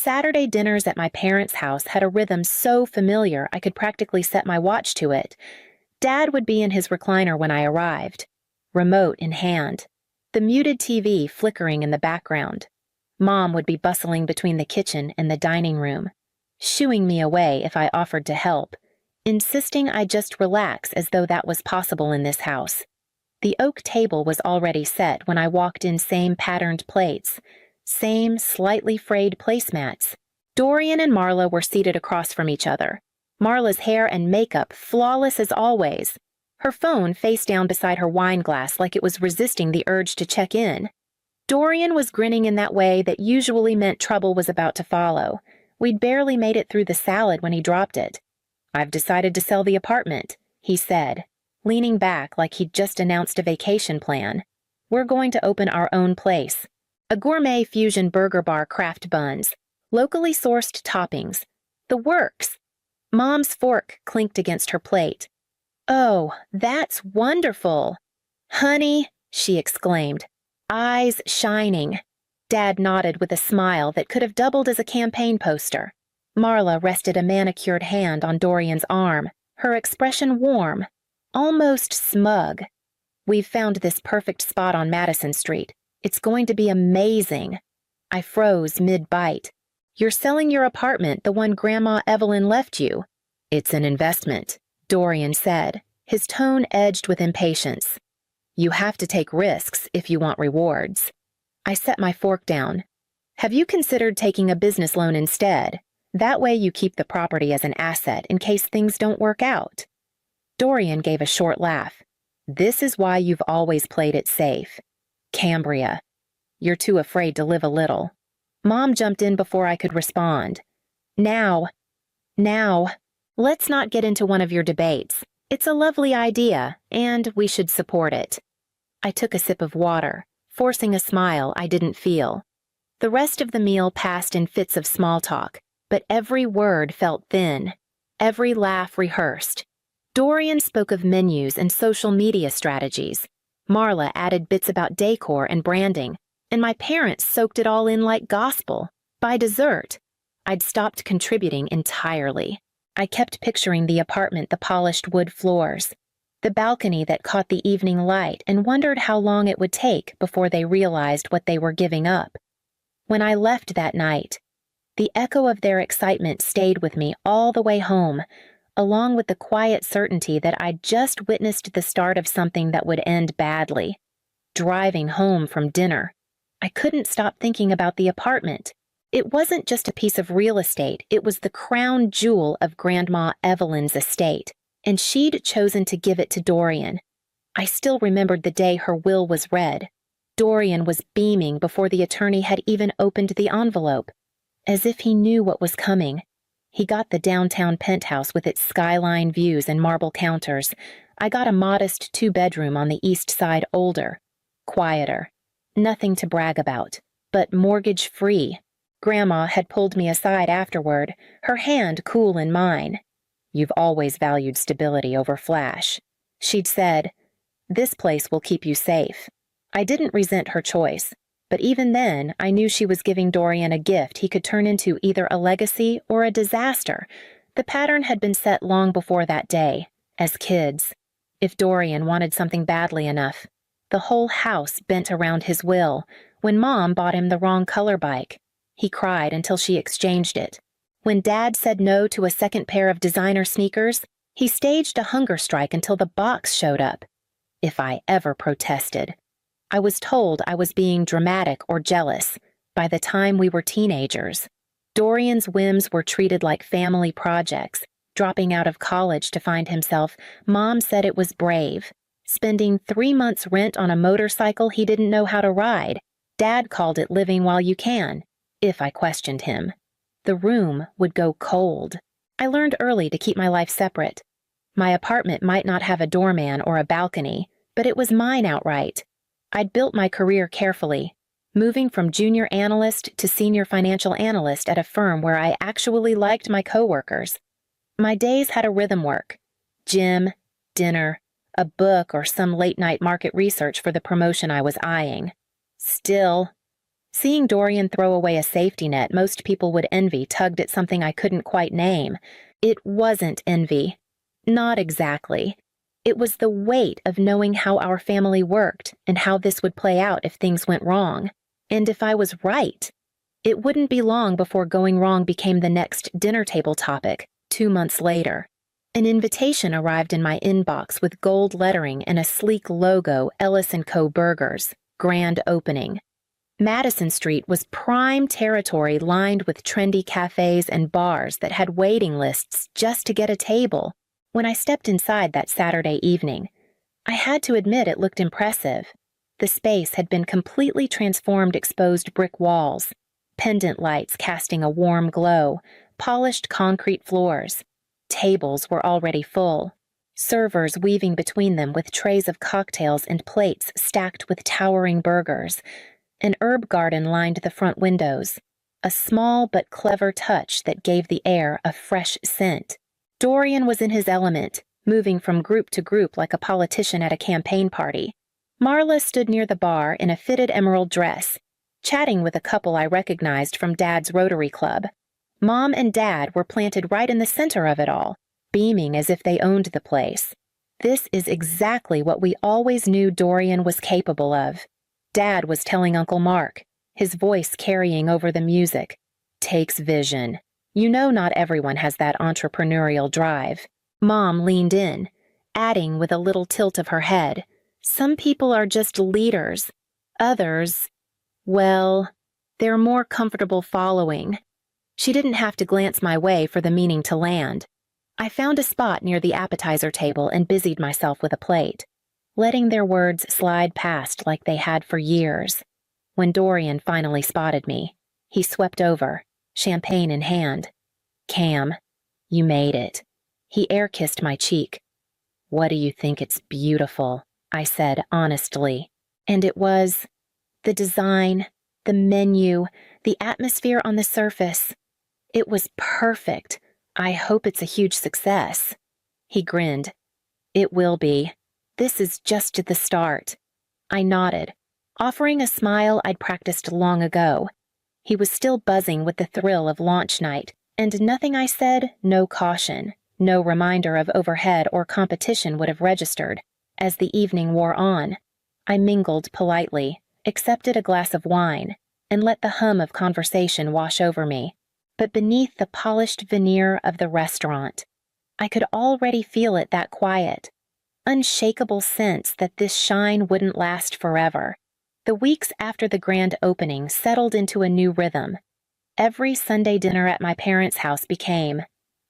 Saturday dinners at my parents' house had a rhythm so familiar I could practically set my watch to it. Dad would be in his recliner when I arrived, remote in hand, the muted TV flickering in the background. Mom would be bustling between the kitchen and the dining room, shooing me away if I offered to help, insisting I just relax as though that was possible in this house. The oak table was already set when I walked in, same patterned plates, same slightly frayed placemats. Dorian and Marla were seated across from each other, Marla's hair and makeup flawless as always, her phone face down beside her wine glass like it was resisting the urge to check in. Dorian was grinning in that way that usually meant trouble was about to follow. We'd barely made it through the salad when he dropped it. "I've decided to sell the apartment," he said, leaning back like he'd just announced a vacation plan. "We're going to open our own place. A gourmet fusion burger bar, craft buns, locally sourced toppings. The works." Mom's fork clinked against her plate. "Oh, that's wonderful." "Honey," she exclaimed, eyes shining. Dad nodded with a smile that could have doubled as a campaign poster. Marla rested a manicured hand on Dorian's arm, her expression warm, almost smug. "We've found this perfect spot on Madison Street. It's going to be amazing." I froze mid-bite. "You're selling your apartment, the one Grandma Evelyn left you?" "It's an investment," Dorian said, his tone edged with impatience. "You have to take risks if you want rewards." I set my fork down. "Have you considered taking a business loan instead? That way you keep the property as an asset in case things don't work out." Dorian gave a short laugh. "This is why you've always played it safe. Cambria. You're too afraid to live a little." Mom jumped in before I could respond. Now, let's not get into one of your debates. It's a lovely idea, and we should support it." I took a sip of water, forcing a smile I didn't feel. The rest of the meal passed in fits of small talk, but every word felt thin, every laugh rehearsed. Dorian spoke of menus and social media strategies. Marla added bits about decor and branding, and my parents soaked it all in like gospel. By dessert, I'd stopped contributing entirely. I kept picturing the apartment, the polished wood floors, the balcony that caught the evening light, and wondered how long it would take before they realized what they were giving up. When I left that night, the echo of their excitement stayed with me all the way home, along with the quiet certainty that I'd just witnessed the start of something that would end badly. Driving home from dinner, I couldn't stop thinking about the apartment. It wasn't just a piece of real estate, it was the crown jewel of Grandma Evelyn's estate, and she'd chosen to give it to Dorian. I still remembered the day her will was read. Dorian was beaming before the attorney had even opened the envelope, as if he knew what was coming. He got the downtown penthouse with its skyline views and marble counters. I got a modest 2-bedroom on the east side, older, quieter. Nothing to brag about, but mortgage-free. Grandma had pulled me aside afterward, her hand cool in mine. "You've always valued stability over flash." She'd said, "This place will keep you safe." I didn't resent her choice, but even then I knew she was giving Dorian a gift he could turn into either a legacy or a disaster. The pattern had been set long before that day, as kids. If Dorian wanted something badly enough, the whole house bent around his will. When Mom bought him the wrong color bike, he cried until she exchanged it. When Dad said no to a second pair of designer sneakers, he staged a hunger strike until the box showed up. If I ever protested, I was told I was being dramatic or jealous by the time we were teenagers. Dorian's whims were treated like family projects. Dropping out of college to find himself, Mom said it was brave. Spending 3 months' rent on a motorcycle he didn't know how to ride. Dad called it living while you can, if I questioned him. The room would go cold. I learned early to keep my life separate. My apartment might not have a doorman or a balcony, but it was mine outright. I'd built my career carefully, moving from junior analyst to senior financial analyst at a firm where I actually liked my coworkers. My days had a rhythm work. Gym, dinner, a book, or some late-night market research for the promotion I was eyeing. Still, Seeing Dorian throw away a safety net most people would envy tugged at something I couldn't quite name. It wasn't envy. Not exactly. It was the weight of knowing how our family worked and how this would play out if things went wrong. And if I was right. It wouldn't be long before going wrong became the next dinner table topic, 2 months later. An invitation arrived in my inbox with gold lettering and a sleek logo, Ellis & Co. Burgers, grand opening. Madison Street was prime territory lined with trendy cafes and bars that had waiting lists just to get a table. When I stepped inside that Saturday evening, I had to admit it looked impressive. The space had been completely transformed, exposed brick walls, pendant lights casting a warm glow, polished concrete floors. Tables were already full, servers weaving between them with trays of cocktails and plates stacked with towering burgers. An herb garden lined the front windows, a small but clever touch that gave the air a fresh scent. Dorian was in his element, moving from group to group like a politician at a campaign party. Marla stood near the bar in a fitted emerald dress, chatting with a couple I recognized from Dad's Rotary Club. Mom and Dad were planted right in the center of it all, beaming as if they owned the place. This is exactly what we always knew Dorian was capable of. Dad was telling Uncle Mark, his voice carrying over the music. Takes vision. You know not everyone has that entrepreneurial drive. Mom leaned in, adding with a little tilt of her head, some people are just leaders. Others, well, they're more comfortable following. She didn't have to glance my way for the meaning to land. I found a spot near the appetizer table and busied myself with a plate, letting their words slide past like they had for years. When Dorian finally spotted me, he swept over, champagne in hand. Cam, you made it. He air-kissed my cheek. What do you think? It's beautiful, I said honestly. And it was. The design, the menu, the atmosphere on the surface. It was perfect. I hope it's a huge success. He grinned. It will be. This is just the start. I nodded, offering a smile I'd practiced long ago. He was still buzzing with the thrill of launch night, and nothing I said, no caution, no reminder of overhead or competition would have registered. As the evening wore on, I mingled politely, accepted a glass of wine, and let the hum of conversation wash over me. But beneath the polished veneer of the restaurant, I could already feel it, that quiet, unshakable sense that this shine wouldn't last forever. The weeks after the grand opening settled into a new rhythm. Every Sunday dinner at my parents' house became,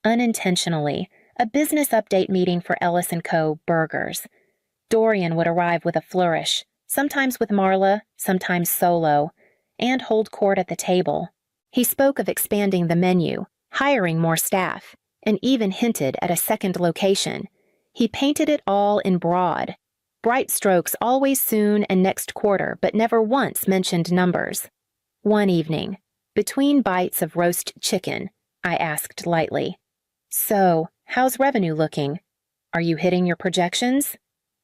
unintentionally, a business update meeting for Ellis & Co. Burgers. Dorian would arrive with a flourish, sometimes with Marla, sometimes solo, and hold court at the table. He spoke of expanding the menu, hiring more staff, and even hinted at a second location. He painted it all in broad. Bright strokes always soon and next quarter, but never once mentioned numbers. One evening, between bites of roast chicken, I asked lightly, "So, how's revenue looking? Are you hitting your projections?"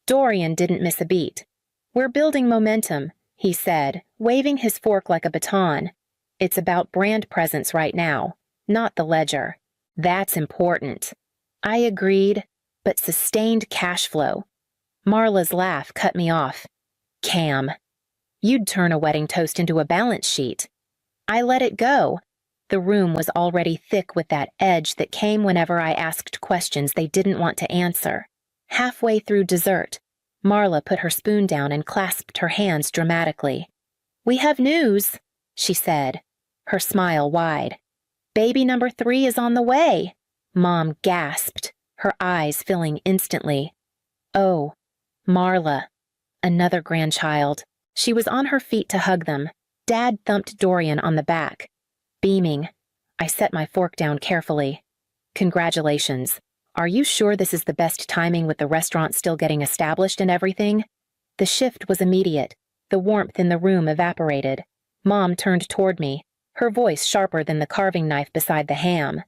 Dorian didn't miss a beat. "We're building momentum," he said, waving his fork like a baton. "It's about brand presence right now, not the ledger. That's important." I agreed, but sustained cash flow. Marla's laugh cut me off. "Cam, you'd turn a wedding toast into a balance sheet." I let it go. The room was already thick with that edge that came whenever I asked questions they didn't want to answer. Halfway through dessert, Marla put her spoon down and clasped her hands dramatically. "We have news," she said, her smile wide. "Baby number 3 is on the way." Mom gasped, her eyes filling instantly. Oh, Marla, another grandchild. She was on her feet to hug them. Dad thumped Dorian on the back. Beaming, I set my fork down carefully. "Congratulations. Are you sure this is the best timing with the restaurant still getting established and everything?" The shift was immediate. The warmth in the room evaporated. Mom turned toward me, her voice sharper than the carving knife beside the ham.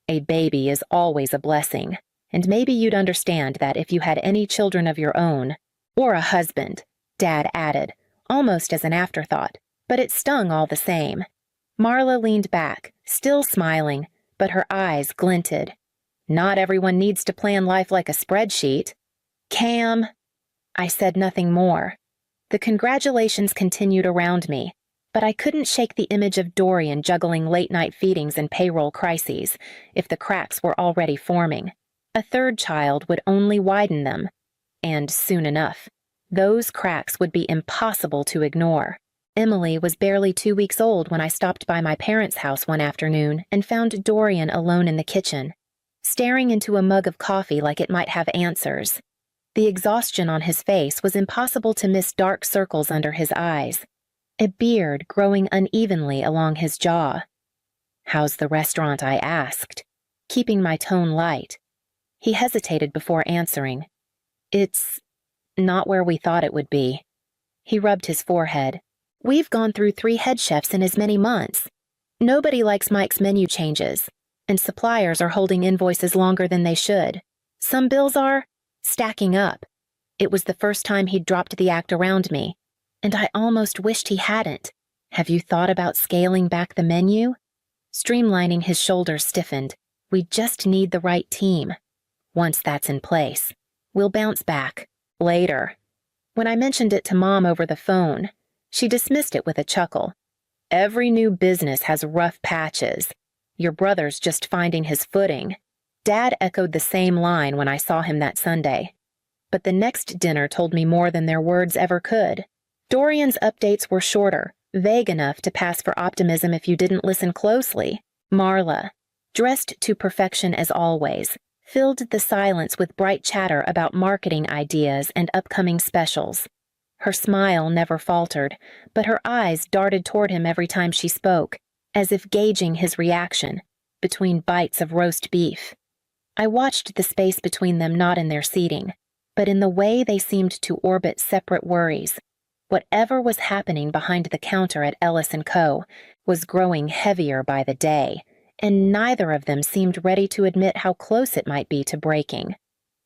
"A baby is always a blessing, and maybe you'd understand that if you had any children of your own, or a husband," Dad added, almost as an afterthought, but it stung all the same. Marla leaned back, still smiling, but her eyes glinted. Not everyone needs to plan life like a spreadsheet. Cam. I said nothing more. The congratulations continued around me, but I couldn't shake the image of Dorian juggling late-night feedings and payroll crises, if the cracks were already forming. A third child would only widen them, and soon enough. Those cracks would be impossible to ignore. Emily was barely 2 weeks old when I stopped by my parents' house one afternoon and found Dorian alone in the kitchen, staring into a mug of coffee like it might have answers. The exhaustion on his face was impossible to miss dark circles under his eyes, a beard growing unevenly along his jaw. "How's the restaurant?" I asked, keeping my tone light. He hesitated before answering. "It's not where we thought it would be." He rubbed his forehead. "We've gone through 3 head chefs in as many months. Nobody likes Mike's menu changes, and suppliers are holding invoices longer than they should. Some bills are stacking up." It was the first time he'd dropped the act around me, and I almost wished he hadn't. "Have you thought about scaling back the menu?" Streamlining his shoulders stiffened. "We just need the right team. Once that's in place, we'll bounce back. Later." When I mentioned it to Mom over the phone, she dismissed it with a chuckle. "Every new business has rough patches. Your brother's just finding his footing." Dad echoed the same line when I saw him that Sunday. But the next dinner told me more than their words ever could. Dorian's updates were shorter, vague enough to pass for optimism if you didn't listen closely. Marla, dressed to perfection as always, filled the silence with bright chatter about marketing ideas and upcoming specials. Her smile never faltered, but her eyes darted toward him every time she spoke, as if gauging his reaction, between bites of roast beef. I watched the space between them not in their seating, but in the way they seemed to orbit separate worries. Whatever was happening behind the counter at Ellis & Co. was growing heavier by the day, and neither of them seemed ready to admit how close it might be to breaking.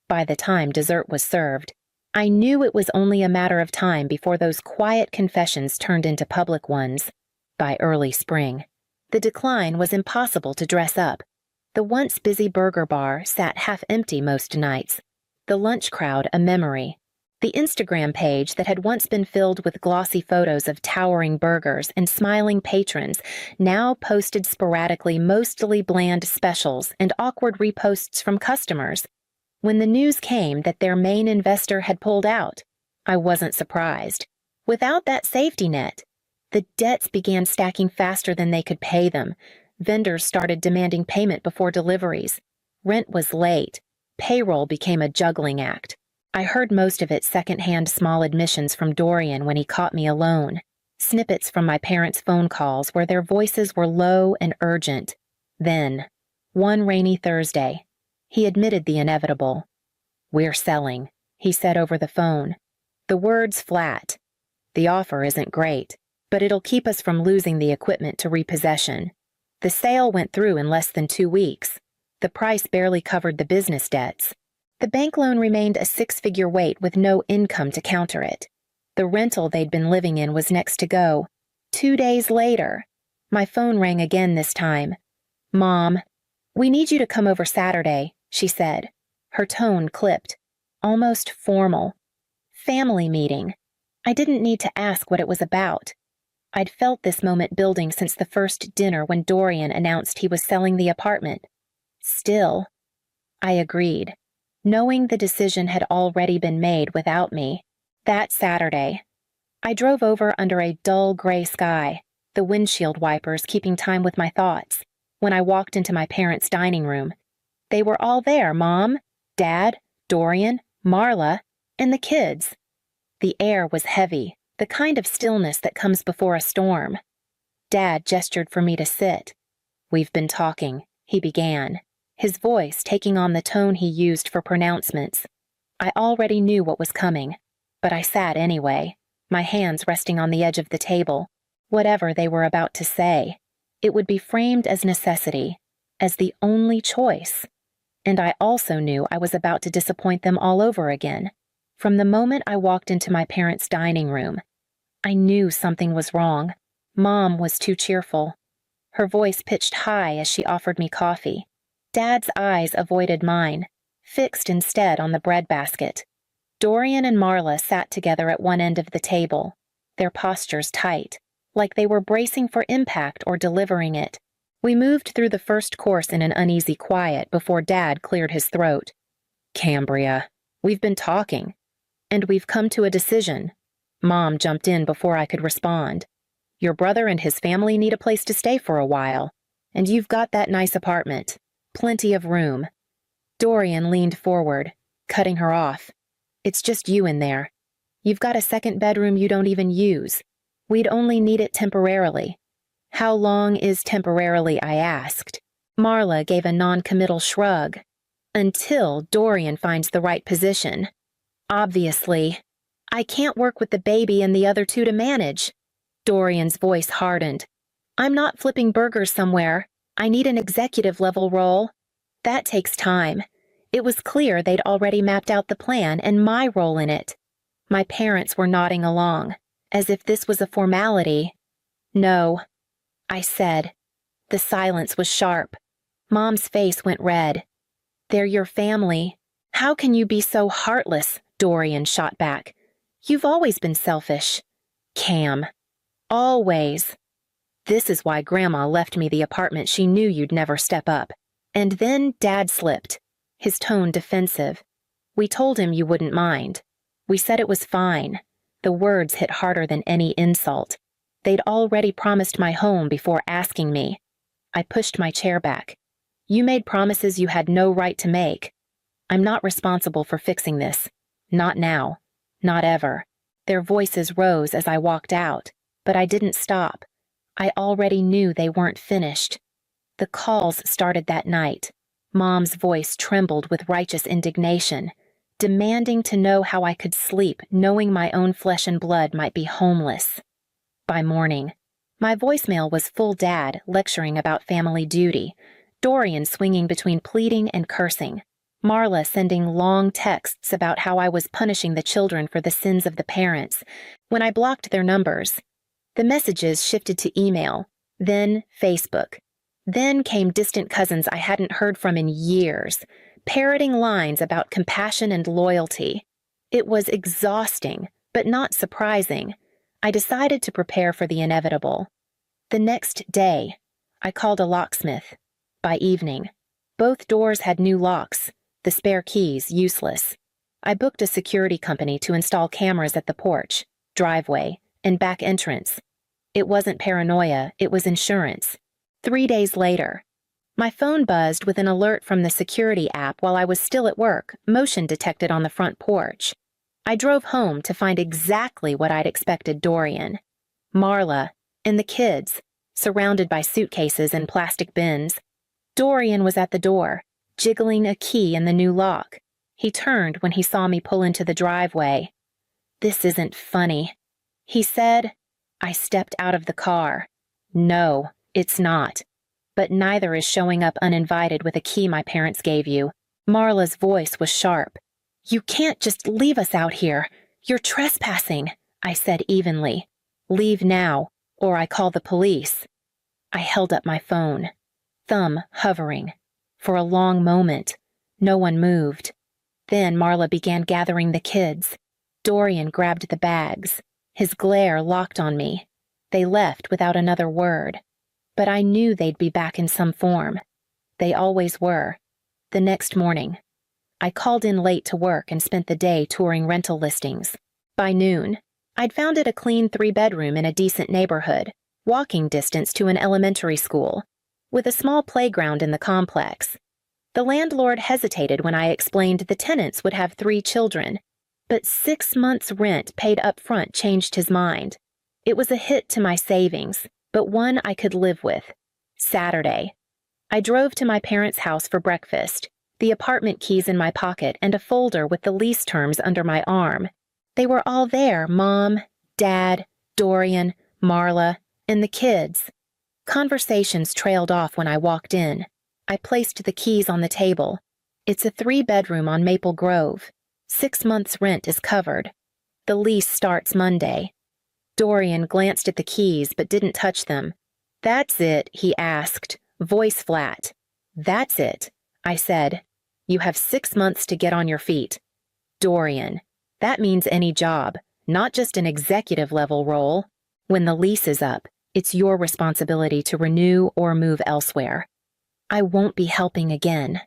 By the time dessert was served, I knew it was only a matter of time before those quiet confessions turned into public ones. By early spring, the decline was impossible to dress up. The once busy burger bar sat half-empty most nights, the lunch crowd a memory. The Instagram page that had once been filled with glossy photos of towering burgers and smiling patrons now posted sporadically mostly bland specials and awkward reposts from customers. When the news came that their main investor had pulled out, I wasn't surprised. Without that safety net, the debts began stacking faster than they could pay them. Vendors started demanding payment before deliveries. Rent was late. Payroll became a juggling act. I heard most of it secondhand small admissions from Dorian when he caught me alone. Snippets from my parents' phone calls where their voices were low and urgent. Then, one rainy Thursday, he admitted the inevitable. "We're selling," he said over the phone. The words flat. "The offer isn't great, but it'll keep us from losing the equipment to repossession." The sale went through in less than 2 weeks. The price barely covered the business debts. The bank loan remained a 6-figure weight with no income to counter it. The rental they'd been living in was next to go. 2 days later, my phone rang again this time. "Mom, we need you to come over Saturday," she said. Her tone clipped, almost formal. "Family meeting." I didn't need to ask what it was about. I'd felt this moment building since the first dinner when Dorian announced he was selling the apartment. Still, I agreed, knowing the decision had already been made without me. That Saturday, I drove over under a dull gray sky, the windshield wipers keeping time with my thoughts. When I walked into my parents' dining room, they were all there: Mom, Dad, Dorian, Marla, and the kids. The air was heavy, the kind of stillness that comes before a storm. Dad gestured for me to sit. "We've been talking," he began, his voice taking on the tone he used for pronouncements. I already knew what was coming, but I sat anyway, my hands resting on the edge of the table. Whatever they were about to say, it would be framed as necessity, as the only choice. And I also knew I was about to disappoint them all over again. From the moment I walked into my parents' dining room, I knew something was wrong. Mom was too cheerful. Her voice pitched high as she offered me coffee. Dad's eyes avoided mine, fixed instead on the breadbasket. Dorian and Marla sat together at one end of the table, their postures tight, like they were bracing for impact or delivering it. We moved through the first course in an uneasy quiet before Dad cleared his throat. "Cambria, we've been talking, and we've come to a decision." Mom jumped in before I could respond. "Your brother and his family need a place to stay for a while, and you've got that nice apartment. Plenty of room." Dorian leaned forward, cutting her off. "It's just you in there. You've got a second bedroom you don't even use. We'd only need it temporarily." "How long is temporarily?" I asked. Marla gave a non-committal shrug. "Until Dorian finds the right position. Obviously. I can't work with the baby and the other two to manage." Dorian's voice hardened. "I'm not flipping burgers somewhere. I need an executive-level role. That takes time." It was clear they'd already mapped out the plan and my role in it. My parents were nodding along, as if this was a formality. "No," I said. The silence was sharp. Mom's face went red. "They're your family. How can you be so heartless?" Dorian shot back. "You've always been selfish." "Cam. Always. This is why Grandma left me the apartment she knew you'd never step up." And then Dad slipped, his tone defensive. "We told him you wouldn't mind. We said it was fine." The words hit harder than any insult. They'd already promised my home before asking me. I pushed my chair back. "You made promises you had no right to make. I'm not responsible for fixing this. Not now. Not ever." Their voices rose as I walked out, but I didn't stop. I already knew they weren't finished. The calls started that night. Mom's voice trembled with righteous indignation, demanding to know how I could sleep knowing my own flesh and blood might be homeless. By morning, my voicemail was full Dad lecturing about family duty, Dorian swinging between pleading and cursing, Marla sending long texts about how I was punishing the children for the sins of the parents. When I blocked their numbers, the messages shifted to email, then Facebook. Then came distant cousins I hadn't heard from in years, parroting lines about compassion and loyalty. It was exhausting, but not surprising. I decided to prepare for the inevitable. The next day, I called a locksmith. By evening, both doors had new locks, the spare keys useless. I booked a security company to install cameras at the porch, driveway, and back entrance. It wasn't paranoia, it was insurance. 3 days later, my phone buzzed with an alert from the security app while I was still at work, motion detected on the front porch. I drove home to find exactly what I'd expected Dorian. Marla and the kids, surrounded by suitcases and plastic bins. Dorian was at the door, jiggling a key in the new lock. He turned when he saw me pull into the driveway. "This isn't funny," he said. I stepped out of the car. "No, it's not. But neither is showing up uninvited with a key my parents gave you." Marla's voice was sharp. "You can't just leave us out here. You're trespassing," I said evenly. "Leave now, or I call the police." I held up my phone, thumb hovering. For a long moment, no one moved. Then Marla began gathering the kids. Dorian grabbed the bags. His glare locked on me. They left without another word. But I knew they'd be back in some form. They always were. The next morning, I called in late to work and spent the day touring rental listings. By noon, I'd found it a clean 3-bedroom in a decent neighborhood, walking distance to an elementary school, with a small playground in the complex. The landlord hesitated when I explained the tenants would have 3 children, but 6 months' rent paid up front changed his mind. It was a hit to my savings, but one I could live with. Saturday, I drove to my parents' house for breakfast, the apartment keys in my pocket and a folder with the lease terms under my arm. They were all there, Mom, Dad, Dorian, Marla, and the kids. Conversations trailed off when I walked in. I placed the keys on the table. It's a 3-bedroom on Maple Grove. 6 months' rent is covered. The lease starts Monday. Dorian glanced at the keys but didn't touch them. "That's it?" he asked, voice flat. "That's it," I said. "You have 6 months to get on your feet." "Dorian, that means any job, not just an executive-level role. When the lease is up, it's your responsibility to renew or move elsewhere." "I won't be helping again."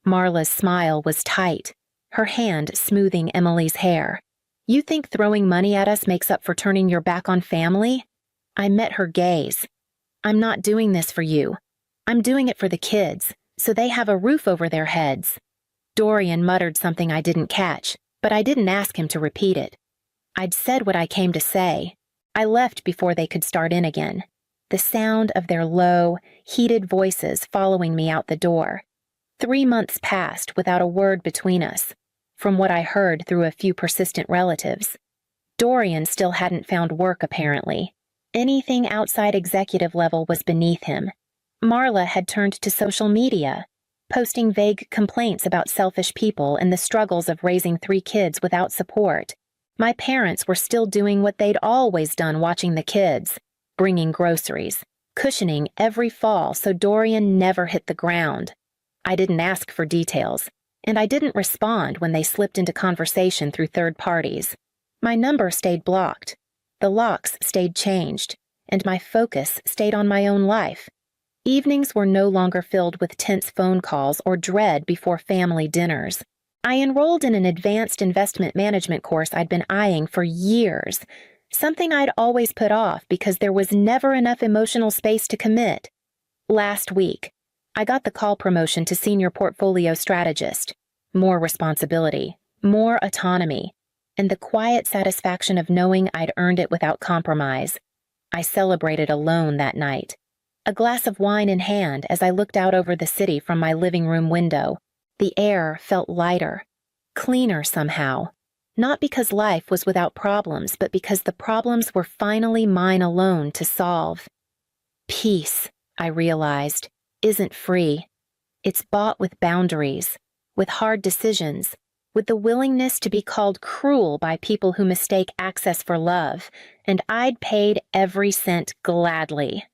Marla's smile was tight, her hand smoothing Emily's hair. "You think throwing money at us makes up for turning your back on family?" I met her gaze. "I'm not doing this for you. I'm doing it for the kids, so they have a roof over their heads." Dorian muttered something I didn't catch, but I didn't ask him to repeat it. I'd said what I came to say. I left before they could start in again, the sound of their low, heated voices following me out the door. 3 months passed without a word between us, from what I heard through a few persistent relatives. Dorian still hadn't found work, apparently. Anything outside executive level was beneath him. Marla had turned to social media, posting vague complaints about selfish people and the struggles of raising 3 kids without support. My parents were still doing what they'd always done, watching the kids, bringing groceries, cushioning every fall so Dorian never hit the ground. I didn't ask for details, and I didn't respond when they slipped into conversation through third parties. My number stayed blocked. The locks stayed changed, and my focus stayed on my own life. Evenings were no longer filled with tense phone calls or dread before family dinners. I enrolled in an advanced investment management course I'd been eyeing for years, something I'd always put off because there was never enough emotional space to commit. Last week, I got the call promotion to senior portfolio strategist. More responsibility, more autonomy, and the quiet satisfaction of knowing I'd earned it without compromise. I celebrated alone that night, a glass of wine in hand as I looked out over the city from my living room window. The air felt lighter, cleaner somehow, not because life was without problems, but because the problems were finally mine alone to solve. Peace, I realized, isn't free. It's bought with boundaries, with hard decisions, with the willingness to be called cruel by people who mistake access for love, and I'd paid every cent gladly.